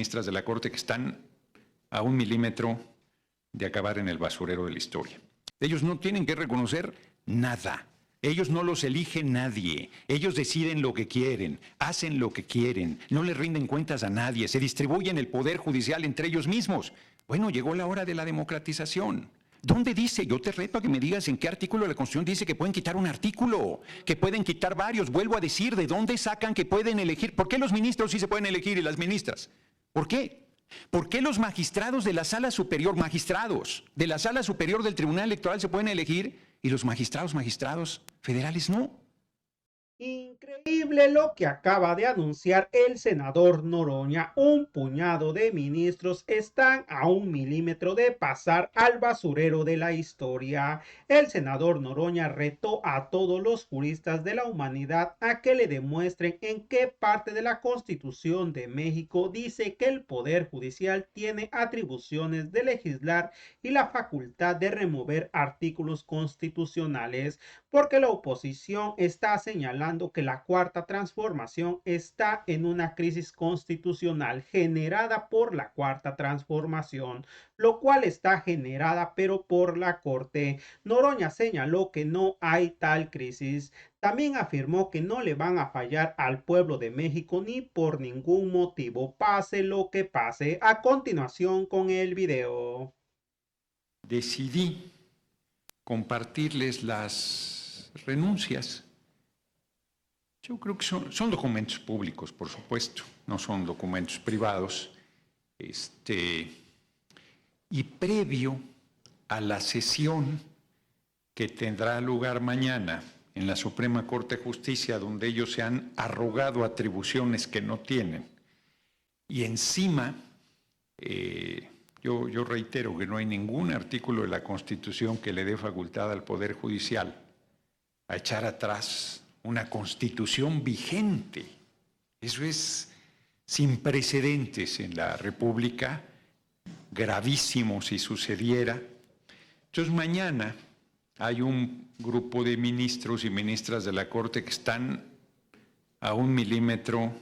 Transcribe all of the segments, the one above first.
ministras de la Corte que están a 1 milímetro de acabar en el basurero de la historia. Ellos no tienen que reconocer nada. Ellos no los elige nadie. Ellos deciden lo que quieren, hacen lo que quieren, no le rinden cuentas a nadie, se distribuyen el poder judicial entre ellos mismos. Bueno, llegó la hora de la democratización. ¿Dónde dice? Yo te reto a que me digas en qué artículo de la Constitución dice que pueden quitar un artículo, que pueden quitar varios. Vuelvo a decir, ¿de dónde sacan que pueden elegir? ¿Por qué los ministros sí se pueden elegir y las ministras? ¿Por qué? ¿Por qué los magistrados de la Sala Superior, de la Sala Superior del Tribunal Electoral se pueden elegir y los magistrados federales no? Increíble lo que acaba de anunciar el senador Noroña. Un puñado de ministros están a 1 milímetro de pasar al basurero de la historia. El senador Noroña retó a todos los juristas de la humanidad a que le demuestren en qué parte de la Constitución de México dice que el Poder Judicial tiene atribuciones de legislar y la facultad de remover artículos constitucionales, porque la oposición está señalando que la Cuarta Transformación está en una crisis constitucional generada por la Cuarta Transformación, lo cual está generada pero por la Corte. Noroña señaló que no hay tal crisis. También afirmó que no le van a fallar al pueblo de México ni por ningún motivo, pase lo que pase. A continuación con el video. Decidí compartirles las renuncias. Yo creo que son documentos públicos, por supuesto, no son documentos privados. Y previo a la sesión que tendrá lugar mañana en la Suprema Corte de Justicia, donde ellos se han arrogado atribuciones que no tienen, y encima, yo reitero que no hay ningún artículo de la Constitución que le dé facultad al Poder Judicial a echar atrás una Constitución vigente. Eso es sin precedentes en la República, gravísimo si sucediera. Entonces mañana hay un grupo de ministros y ministras de la Corte que están a 1 milímetro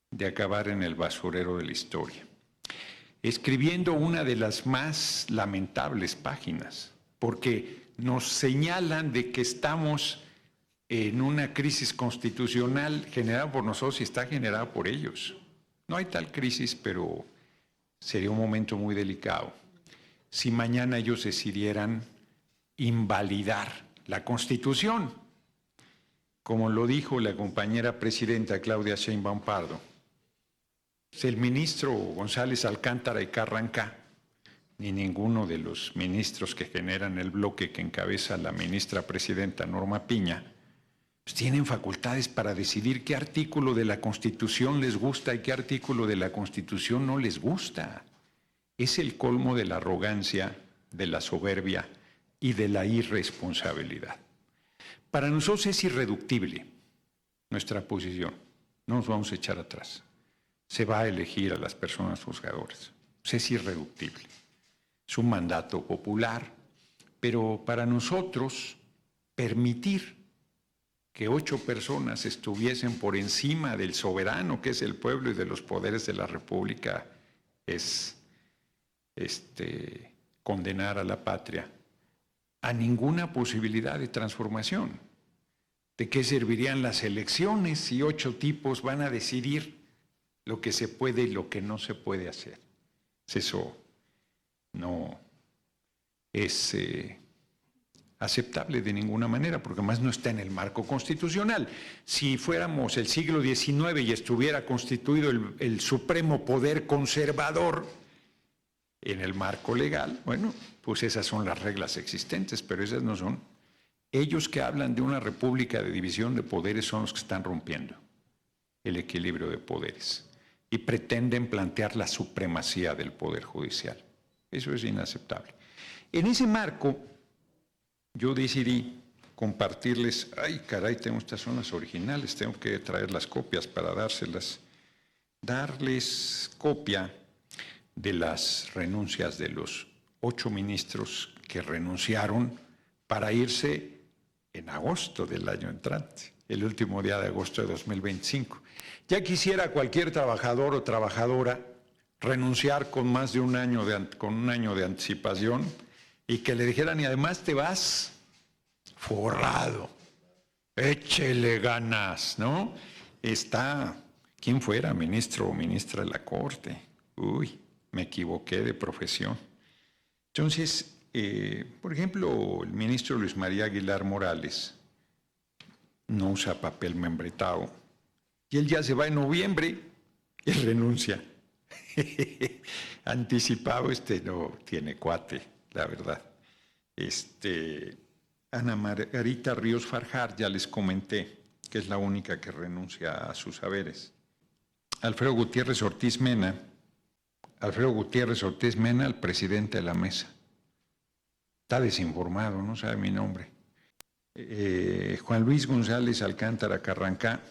de acabar en el basurero de la historia, escribiendo una de las más lamentables páginas, porque nos señalan de que estamos en una crisis constitucional generada por nosotros y está generada por ellos. No hay tal crisis, pero sería un momento muy delicado si mañana ellos decidieran invalidar la Constitución, como lo dijo la compañera presidenta Claudia Sheinbaum Pardo. El ministro González Alcántara y Carranca, ni ninguno de los ministros que generan el bloque que encabeza la ministra presidenta Norma Piña, pues tienen facultades para decidir qué artículo de la Constitución les gusta y qué artículo de la Constitución no les gusta. Es el colmo de la arrogancia, de la soberbia y de la irresponsabilidad. Para nosotros es irreductible nuestra posición. No nos vamos a echar atrás. Se va a elegir a las personas juzgadoras. Es irreductible. Es un mandato popular, pero para nosotros permitir que 8 personas estuviesen por encima del soberano, que es el pueblo, y de los poderes de la República, es condenar a la patria a ninguna posibilidad de transformación. ¿De qué servirían las elecciones si 8 tipos van a decidir lo que se puede y lo que no se puede hacer? Eso no es aceptable de ninguna manera, porque además no está en el marco constitucional. Si fuéramos el siglo XIX y estuviera constituido el supremo poder conservador en el marco legal, bueno, pues esas son las reglas existentes, pero esas no son. Ellos que hablan de una república de división de poderes son los que están rompiendo el equilibrio de poderes y pretenden plantear la supremacía del Poder Judicial. Eso es inaceptable. En ese marco, yo decidí compartirles, ay caray, tengo estas son las originales, tengo que traer las copias para darles copia de las renuncias de los 8 ministros que renunciaron para irse en agosto del año entrante, el último día de agosto de 2025. Ya quisiera cualquier trabajador o trabajadora renunciar con más de un año con un año de anticipación y que le dijeran, y además te vas forrado, échele ganas, ¿no? Está, ¿quién fuera ministro o ministra de la Corte? Uy, me equivoqué de profesión. Entonces, por ejemplo, el ministro Luis María Aguilar Morales no usa papel membretado y él ya se va en noviembre y renuncia. Anticipado, no tiene cuate, la verdad. Ana Margarita Ríos Farjar, ya les comenté, que es la única que renuncia a sus haberes. Alfredo Gutiérrez Ortiz Mena, el presidente de la mesa. Está desinformado, no sabe mi nombre. Juan Luis González Alcántara Carrancá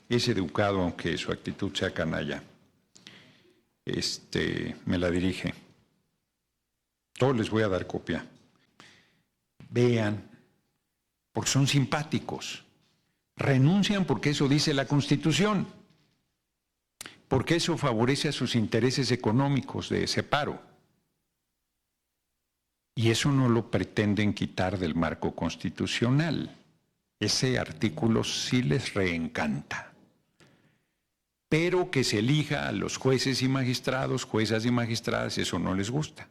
es educado, aunque su actitud sea canalla. Me la dirige. Todos les voy a dar copia. Vean, porque son simpáticos. Renuncian porque eso dice la Constitución, porque eso favorece a sus intereses económicos de separo. Y eso no lo pretenden quitar del marco constitucional. Ese artículo sí les reencanta. Pero que se elija a los jueces y magistrados, juezas y magistradas, eso no les gusta.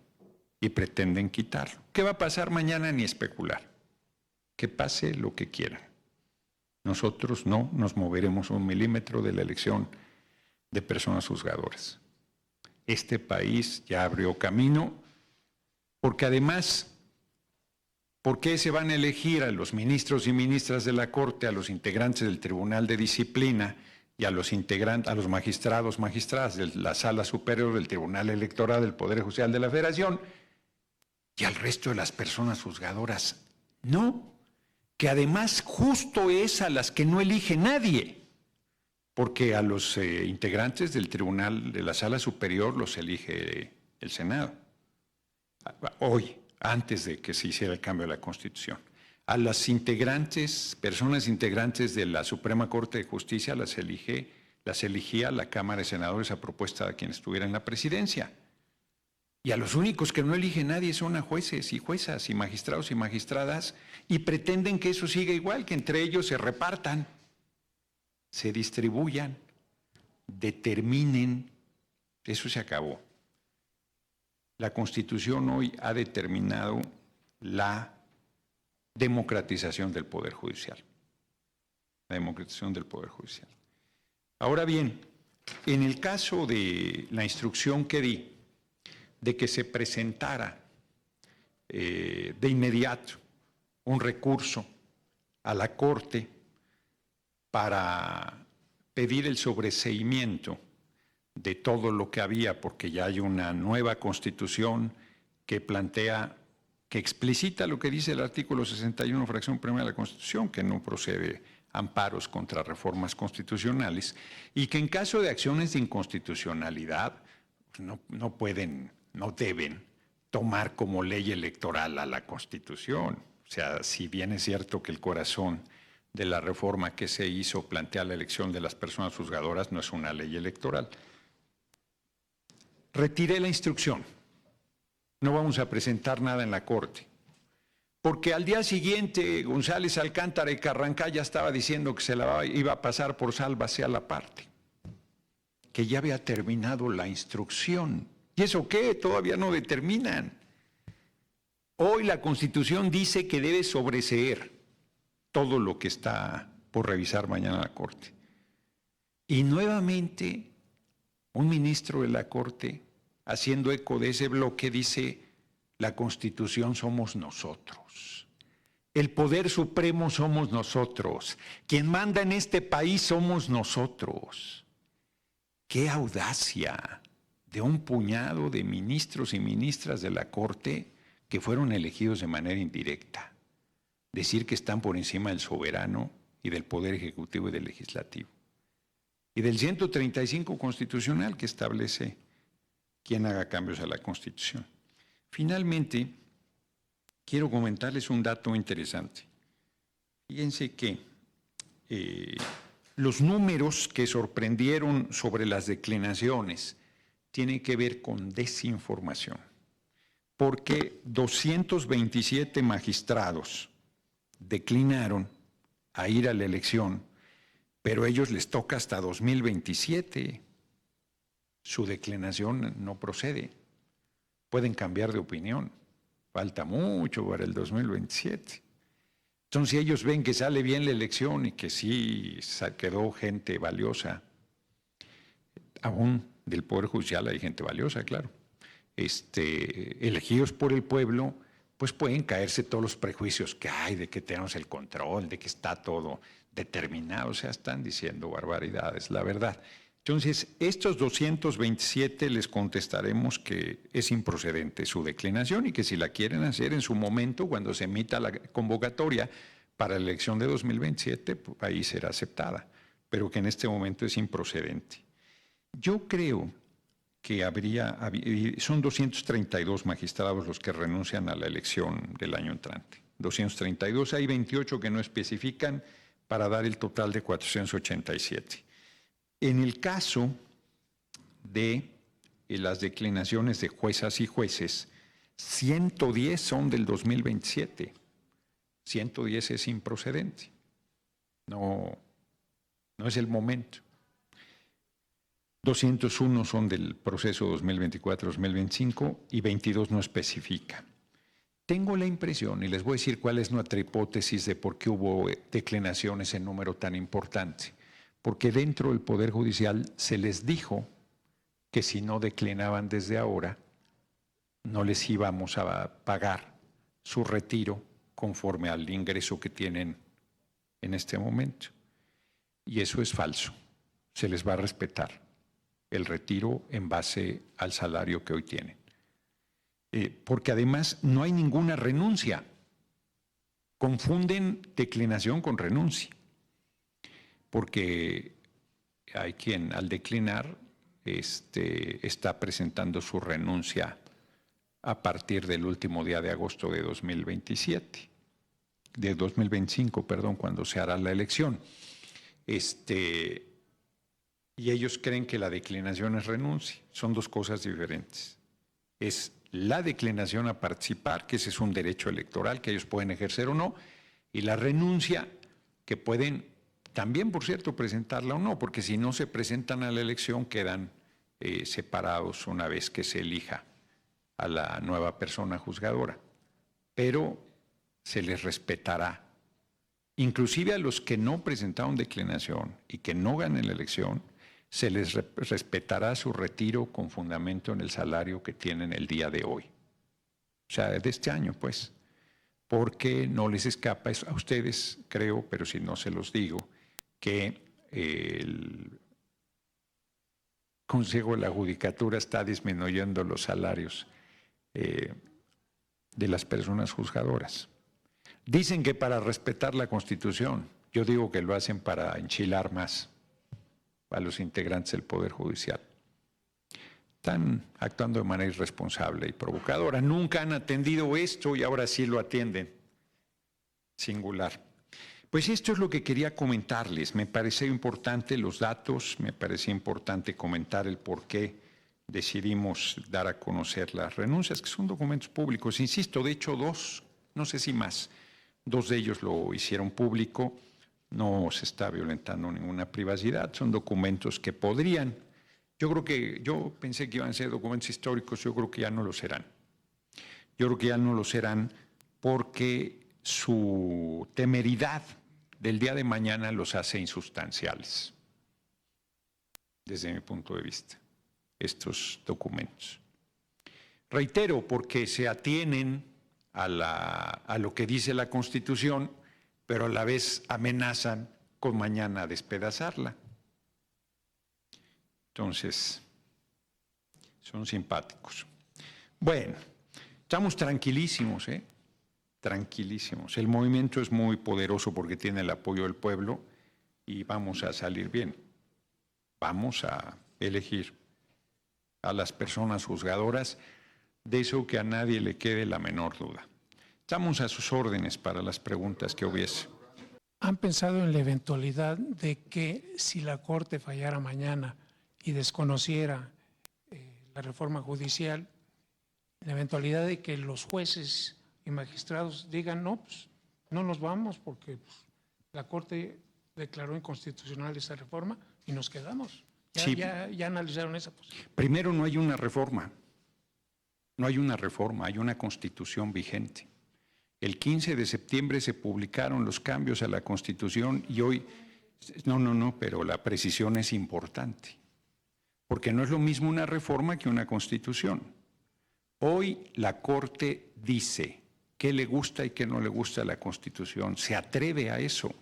Y pretenden quitarlo. ¿Qué va a pasar mañana? Ni especular. Que pase lo que quieran. Nosotros no nos moveremos un milímetro de la elección de personas juzgadoras. Este país ya abrió camino, porque además, ¿por qué se van a elegir a los ministros y ministras de la Corte, a los integrantes del Tribunal de Disciplina y a los magistrados, magistradas de la Sala Superior del Tribunal Electoral del Poder Judicial de la Federación y al resto de las personas juzgadoras? No, que además justo es a las que no elige nadie, porque a los integrantes del Tribunal de la Sala Superior los elige el Senado. Hoy, antes de que se hiciera el cambio de la Constitución. A las personas integrantes de la Suprema Corte de Justicia las elegía la Cámara de Senadores a propuesta de quien estuviera en la presidencia. Y a los únicos que no elige nadie son a jueces y juezas y magistrados y magistradas, y pretenden que eso siga igual, que entre ellos se repartan, se distribuyan, determinen. Eso se acabó. La Constitución hoy ha determinado la democratización del Poder Judicial. La democratización del Poder Judicial. Ahora bien, en el caso de la instrucción que di, de que se presentara de inmediato un recurso a la Corte para pedir el sobreseimiento de todo lo que había, porque ya hay una nueva Constitución que plantea, que explicita lo que dice el artículo 61, fracción primera de la Constitución, que no procede amparos contra reformas constitucionales, y que en caso de acciones de inconstitucionalidad no deben tomar como ley electoral a la Constitución. O sea, si bien es cierto que el corazón de la reforma que se hizo plantea la elección de las personas juzgadoras, no es una ley electoral. Retiré la instrucción. No vamos a presentar nada en la Corte. Porque al día siguiente González Alcántara y Carrancá ya estaba diciendo que se la iba a pasar por sálvase a la parte. Que ya había terminado la instrucción. ¿Y eso qué? Todavía no determinan. Hoy la Constitución dice que debe sobreseer todo lo que está por revisar mañana la Corte. Y nuevamente un ministro de la Corte, haciendo eco de ese bloque, dice: la Constitución somos nosotros. El poder supremo somos nosotros. Quien manda en este país somos nosotros. ¡Qué audacia de un puñado de ministros y ministras de la Corte que fueron elegidos de manera indirecta! Decir que están por encima del soberano y del Poder Ejecutivo y del Legislativo. Y del 135 constitucional que establece quién haga cambios a la Constitución. Finalmente, quiero comentarles un dato interesante. Fíjense que los números que sorprendieron sobre las declinaciones tiene que ver con desinformación, porque 227 magistrados declinaron a ir a la elección, pero a ellos les toca hasta 2027. Su declinación no procede. Pueden cambiar de opinión. Falta mucho para el 2027. Entonces, si ellos ven que sale bien la elección y que sí quedó gente valiosa, aún del Poder Judicial hay gente valiosa, claro, elegidos por el pueblo, pues pueden caerse todos los prejuicios que hay de que tenemos el control, de que está todo determinado. O sea, están diciendo barbaridades, la verdad. Entonces, estos 227 les contestaremos que es improcedente su declinación y que si la quieren hacer en su momento, cuando se emita la convocatoria para la elección de 2027, pues ahí será aceptada, pero que en este momento es improcedente. Yo creo que son 232 magistrados los que renuncian a la elección del año entrante. 232, hay 28 que no especifican para dar el total de 487. En el caso de las declinaciones de juezas y jueces, 110 son del 2027. 110 es improcedente. No es el momento. 201 son del proceso 2024-2025 y 22 no especifica. Tengo la impresión, y les voy a decir cuál es nuestra hipótesis de por qué hubo declinaciones en número tan importante. Porque dentro del Poder Judicial se les dijo que si no declinaban desde ahora, no les íbamos a pagar su retiro conforme al ingreso que tienen en este momento. Y eso es falso. Se les va a respetar el retiro en base al salario que hoy tienen. Porque además no hay ninguna renuncia. Confunden declinación con renuncia. Porque hay quien al declinar está presentando su renuncia a partir del último día de agosto de 2027, de 2025, perdón, cuando se hará la elección. Y ellos creen que la declinación es renuncia. Son dos cosas diferentes. Es la declinación a participar, que ese es un derecho electoral que ellos pueden ejercer o no, y la renuncia, que pueden también, por cierto, presentarla o no, porque si no se presentan a la elección quedan separados una vez que se elija a la nueva persona juzgadora. Pero se les respetará. Inclusive a los que no presentaron declinación y que no ganen la elección, se les respetará su retiro con fundamento en el salario que tienen el día de hoy. O sea, de este año, pues. Porque no les escapa a ustedes, creo, pero si no se los digo, que el Consejo de la Judicatura está disminuyendo los salarios de las personas juzgadoras. Dicen que para respetar la Constitución. Yo digo que lo hacen para enchilar más a los integrantes del Poder Judicial. Están actuando de manera irresponsable y provocadora. Nunca han atendido esto y ahora sí lo atienden. Singular. Pues esto es lo que quería comentarles. Me pareció importante los datos, me parecía importante comentar el por qué decidimos dar a conocer las renuncias, que son documentos públicos. Insisto, de hecho, dos, no sé si más, dos de ellos lo hicieron público. No se está violentando ninguna privacidad, son documentos que podrían, yo pensé que iban a ser documentos históricos, yo creo que ya no lo serán. Yo creo que ya no lo serán porque su temeridad del día de mañana los hace insustanciales, desde mi punto de vista, estos documentos. Reitero, porque se atienen a lo que dice la Constitución, pero a la vez amenazan con mañana despedazarla. Entonces, son simpáticos. Bueno, estamos tranquilísimos, tranquilísimos. El movimiento es muy poderoso porque tiene el apoyo del pueblo y vamos a salir bien. Vamos a elegir a las personas juzgadoras, de eso que a nadie le quede la menor duda. Estamos a sus órdenes para las preguntas que hubiese. ¿Han pensado en la eventualidad de que si la Corte fallara mañana y desconociera la reforma judicial, en la eventualidad de que los jueces y magistrados digan, no, pues no nos vamos porque pues, la Corte declaró inconstitucional esa reforma y nos quedamos. Ya analizaron esa posibilidad. Primero, no hay una reforma. No hay una reforma, hay una Constitución vigente. El 15 de septiembre se publicaron los cambios a la Constitución y hoy, pero la precisión es importante, porque no es lo mismo una reforma que una Constitución. Hoy la Corte dice qué le gusta y qué no le gusta a la Constitución, se atreve a eso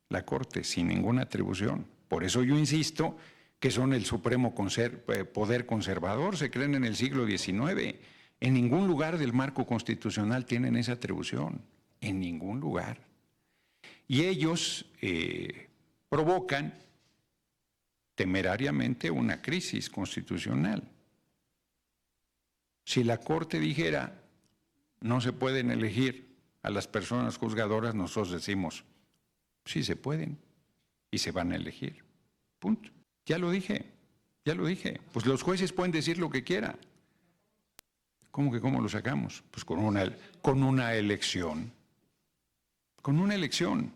la Corte sin ninguna atribución. Por eso yo insisto que son el supremo poder conservador, se creen en el siglo XIX. En ningún lugar del marco constitucional tienen esa atribución, en ningún lugar. Y ellos provocan temerariamente una crisis constitucional. Si la Corte dijera, no se pueden elegir a las personas juzgadoras, nosotros decimos, sí se pueden y se van a elegir. Punto. Ya lo dije. Pues los jueces pueden decir lo que quieran. ¿Cómo que cómo lo sacamos? Pues con una elección. Con una elección.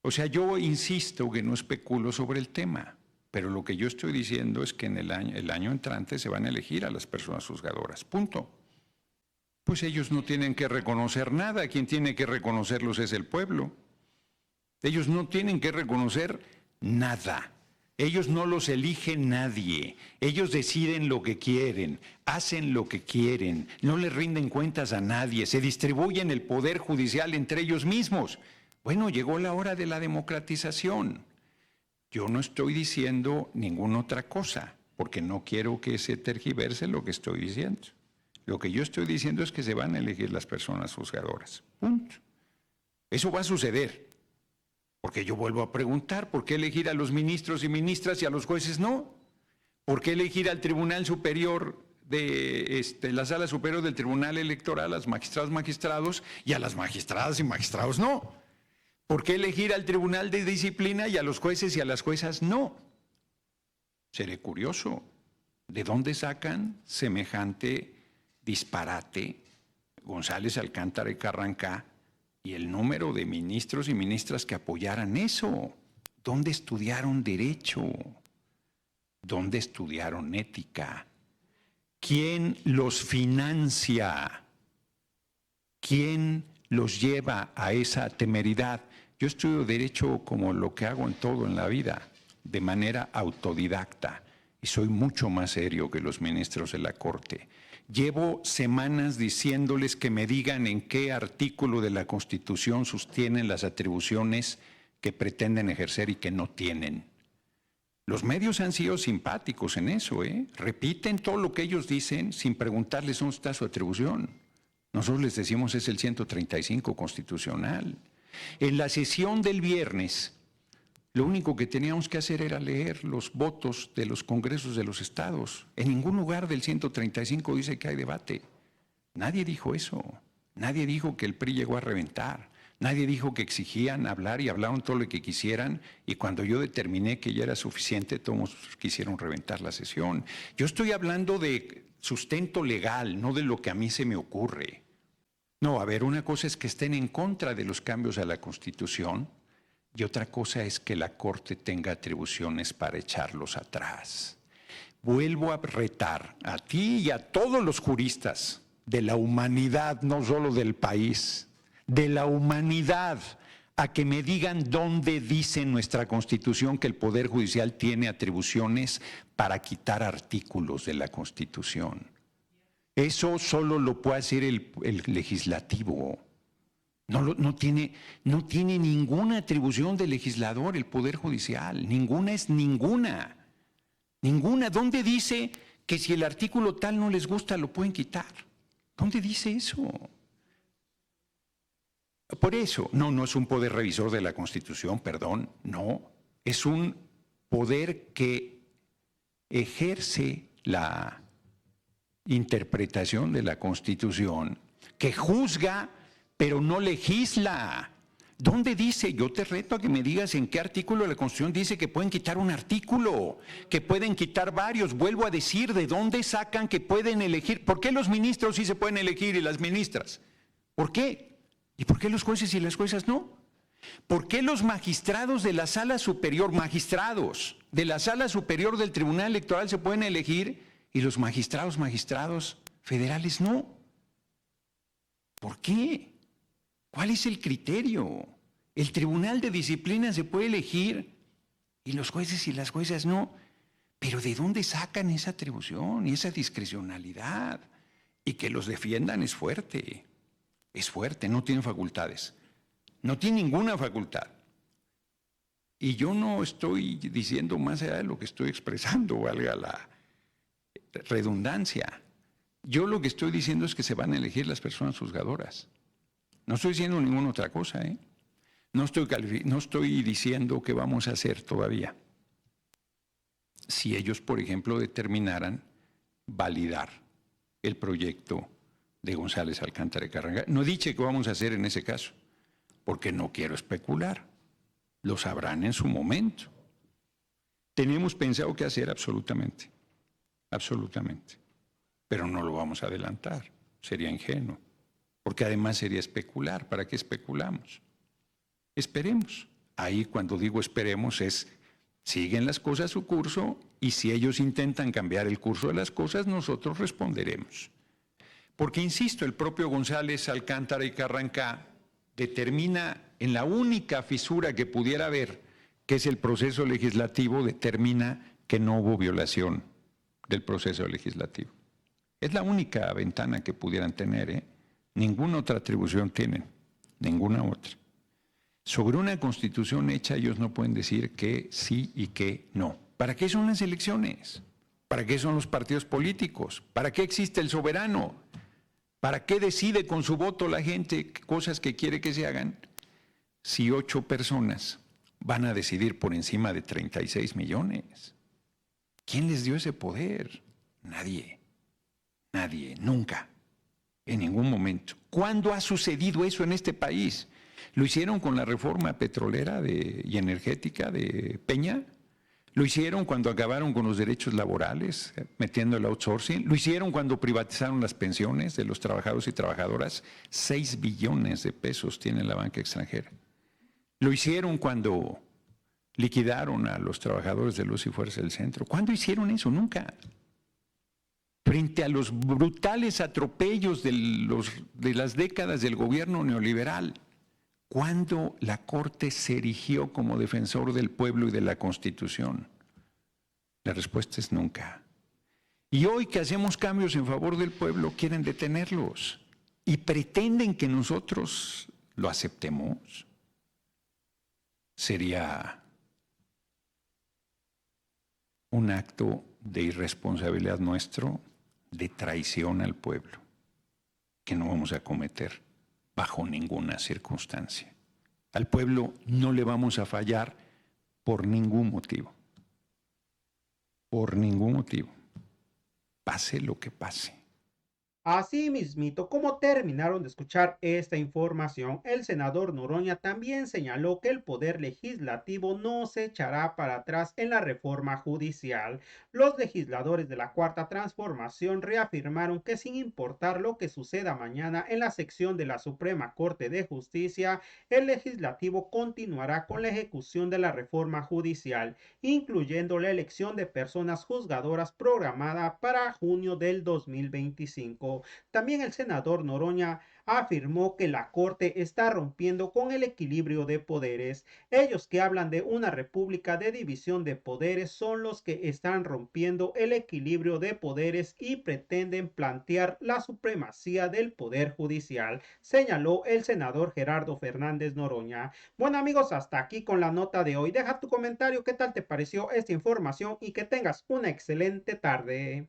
O sea, yo insisto que no especulo sobre el tema, pero lo que yo estoy diciendo es que en el año entrante se van a elegir a las personas juzgadoras. Punto. Pues ellos no tienen que reconocer nada. Quien tiene que reconocerlos es el pueblo. Ellos no tienen que reconocer nada. Ellos no los elige nadie, ellos deciden lo que quieren, hacen lo que quieren, no les rinden cuentas a nadie, se distribuyen el poder judicial entre ellos mismos. Bueno, llegó la hora de la democratización. Yo no estoy diciendo ninguna otra cosa, porque no quiero que se tergiverse lo que estoy diciendo. Lo que yo estoy diciendo es que se van a elegir las personas juzgadoras. Punto. Eso va a suceder. Porque yo vuelvo a preguntar, ¿por qué elegir a los ministros y ministras y a los jueces no? ¿Por qué elegir al Tribunal Superior la Sala Superior del Tribunal Electoral, a los magistrados y a las magistradas y magistrados no? ¿Por qué elegir al Tribunal de Disciplina y a los jueces y a las juezas no? Seré curioso. ¿De dónde sacan semejante disparate González, Alcántara y Carrancá? Y el número de ministros y ministras que apoyaran eso. ¿Dónde estudiaron derecho? ¿Dónde estudiaron ética? ¿Quién los financia? ¿Quién los lleva a esa temeridad? Yo estudio derecho como lo que hago en todo en la vida, de manera autodidacta, y soy mucho más serio que los ministros de la Corte. Llevo semanas diciéndoles que me digan en qué artículo de la Constitución sostienen las atribuciones que pretenden ejercer y que no tienen. Los medios han sido simpáticos en eso, repiten todo lo que ellos dicen sin preguntarles dónde está su atribución. Nosotros les decimos es el 135 constitucional. En la sesión del viernes, lo único que teníamos que hacer era leer los votos de los congresos de los estados. En ningún lugar del 135 dice que hay debate. Nadie dijo eso. Nadie dijo que el PRI llegó a reventar. Nadie dijo que exigían hablar y hablaron todo lo que quisieran. Y cuando yo determiné que ya era suficiente, todos quisieron reventar la sesión. Yo estoy hablando de sustento legal, no de lo que a mí se me ocurre. No, a ver, una cosa es que estén en contra de los cambios a la Constitución. Y otra cosa es que la Corte tenga atribuciones para echarlos atrás. Vuelvo a retar a ti y a todos los juristas de la humanidad, no solo del país, de la humanidad, a que me digan dónde dice nuestra Constitución que el Poder Judicial tiene atribuciones para quitar artículos de la Constitución. Eso solo lo puede hacer el legislativo. No tiene ninguna atribución de legislador el Poder Judicial, ninguna es ninguna. Ninguna. ¿Dónde dice que si el artículo tal no les gusta lo pueden quitar? ¿Dónde dice eso? Por eso, no es un poder revisor de la Constitución, perdón, no. Es un poder que ejerce la interpretación de la Constitución, que juzga pero no legisla, ¿Dónde dice? Yo te reto a que me digas en qué artículo de la Constitución dice que pueden quitar un artículo, que pueden quitar varios. Vuelvo a decir, ¿de dónde sacan que pueden elegir? ¿Por qué los ministros sí se pueden elegir y las ministras? ¿Por qué? ¿Y por qué los jueces y las juezas no? ¿Por qué los magistrados de la Sala Superior, magistrados de la Sala Superior del Tribunal Electoral se pueden elegir y los magistrados federales no? ¿Por qué? ¿Cuál es el criterio? El Tribunal de Disciplina se puede elegir y los jueces y las juezas no. Pero ¿de dónde sacan esa atribución y esa discrecionalidad? Y que los defiendan es fuerte, no tienen facultades. No tiene ninguna facultad. Y yo no estoy diciendo más allá de lo que estoy expresando, valga la redundancia. Yo lo que estoy diciendo es que se van a elegir las personas juzgadoras. No estoy diciendo ninguna otra cosa, ¿eh? No estoy diciendo qué vamos a hacer todavía. Si ellos, por ejemplo, determinaran validar el proyecto de González Alcántara y Carranca. No he dicho qué vamos a hacer en ese caso, porque no quiero especular. Lo sabrán en su momento. Tenemos pensado qué hacer absolutamente, pero no lo vamos a adelantar, sería ingenuo, porque además sería especular. ¿Para qué especulamos? Esperemos. Ahí cuando digo esperemos es, siguen las cosas su curso y si ellos intentan cambiar el curso de las cosas, nosotros responderemos. Porque, insisto, el propio González Alcántara y Carranca determina en la única fisura que pudiera haber, que es el proceso legislativo, determina que no hubo violación del proceso legislativo. Es la única ventana que pudieran tener, ¿eh? Ninguna otra atribución tienen, ninguna otra. Sobre una constitución hecha ellos no pueden decir que sí y que no. ¿Para qué son las elecciones? ¿Para qué son los partidos políticos? ¿Para qué existe el soberano? ¿Para qué decide con su voto la gente cosas que quiere que se hagan? Si 8 personas van a decidir por encima de 36 millones. ¿Quién les dio ese poder? Nadie, nunca, en ningún momento. ¿Cuándo ha sucedido eso en este país? ¿Lo hicieron con la reforma petrolera y energética de Peña? ¿Lo hicieron cuando acabaron con los derechos laborales, metiendo el outsourcing? ¿Lo hicieron cuando privatizaron las pensiones de los trabajadores y trabajadoras? 6 billones de pesos tiene la banca extranjera. ¿Lo hicieron cuando liquidaron a los trabajadores de Luz y Fuerza del Centro? ¿Cuándo hicieron eso? Nunca. Frente a los brutales atropellos de las décadas del gobierno neoliberal, ¿cuándo la Corte se erigió como defensor del pueblo y de la Constitución? La respuesta es nunca. Y hoy que hacemos cambios en favor del pueblo, quieren detenerlos y pretenden que nosotros lo aceptemos. Sería un acto de irresponsabilidad nuestro, de traición al pueblo, que no vamos a cometer bajo ninguna circunstancia. Al pueblo no le vamos a fallar por ningún motivo. Por ningún motivo. Pase lo que pase. Así mismito, como terminaron de escuchar esta información, el senador Noroña también señaló que el poder legislativo no se echará para atrás en la reforma judicial. Los legisladores de la Cuarta Transformación reafirmaron que sin importar lo que suceda mañana en la sección de la Suprema Corte de Justicia, el legislativo continuará con la ejecución de la reforma judicial, incluyendo la elección de personas juzgadoras programada para junio del 2025. También el senador Noroña afirmó que la Corte está rompiendo con el equilibrio de poderes. Ellos que hablan de una república de división de poderes son los que están rompiendo el equilibrio de poderes y pretenden plantear la supremacía del poder judicial, señaló el senador Gerardo Fernández Noroña. Bueno amigos, hasta aquí con la nota de hoy. Deja tu comentario, qué tal te pareció esta información y que tengas una excelente tarde.